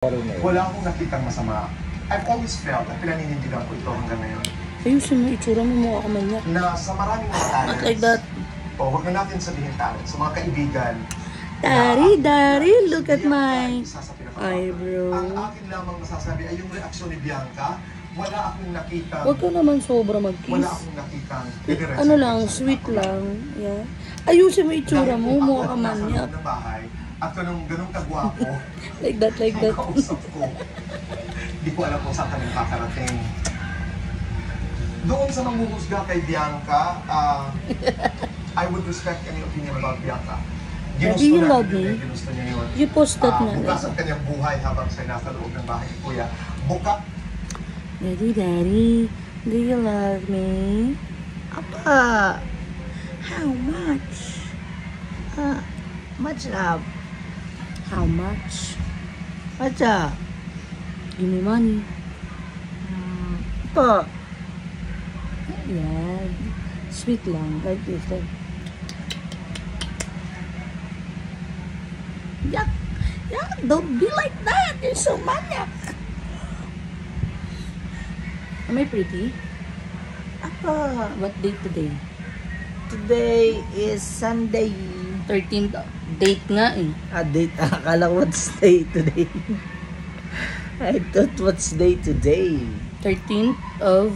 Wala akong nakitang masama. I've always felt at pinaninindigan ko ito hanggang ngayon. Ayusin mo, itsura mo mukha ka manyak. Na sa maraming mga talents. Like that. O, huwag na natin sabihin talent. Sa mga kaibigan. Daddy, look at my eyebrow. Ang akin lamang masasabi ay yung reaksyon ni Bianca. Wala akong nakitang... Huwag ka naman sobra mag-kiss. Wala akong nakitang... Ano lang, sweet lang. Yeah. Ayusin mo itsura mo, mukha ka manyak. At ganun kagwapo. Like that. Kausap ko. Hindi ko alam kung saan kami kakarating. Doon sa manghuhusga kay Bianca, I would respect any opinion about Bianca. Daddy, you love me. Ginusto niya yun. You post that na. Bukas ang kanyang buhay habang siya nasa loob ng bahay ni Kuya. Buka. Daddy, do you love me? Apa? How much? Much love? How much? Much Give me money. Po? Yeah. Sweet lang. Like this. Like. Yuck! Don't be like that! You're so maniac! Am I pretty? Apa? What date today? Today is Sunday. 13th date nga eh. Date? Akala ko what's day today? I thought what's day today? 13th of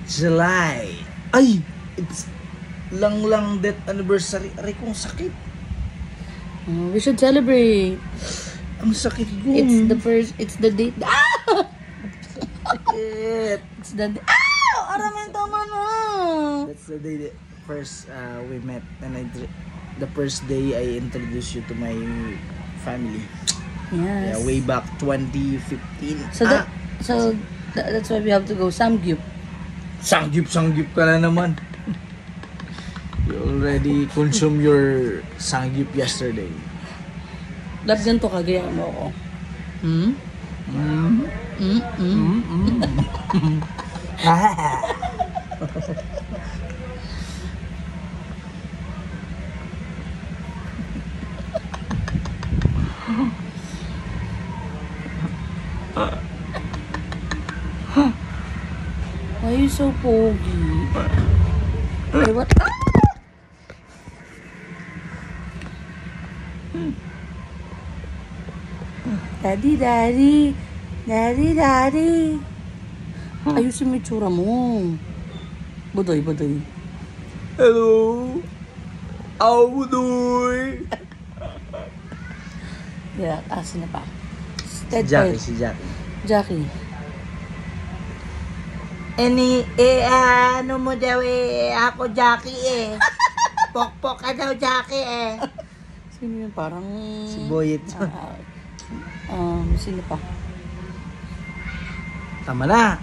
July. Ay! It's lang death anniversary. Aray kong sakit. we should celebrate. Ang sakit ko. It's the date. Sakit. It's the Aramin tama na. That's the day that first we met, and the first day I introduced you to my family. Yes. Yeah, way back 2015. So that's why we have to go Samgyup. Sangyup ka na naman. You already consumed your sangyup yesterday. Dapat ganito kagaya mo ako. Why are you so pogi? Hey, what? Daddy. Ayusin mo yung tsura mo. Budoy. Hello. Budoy. Yeah, asin na pa. Si Jackie. Ano mo daw ako Jackie Pokpok ka daw Jackie Sino yun? Parang... Si Boyet. Sino pa? Tama na.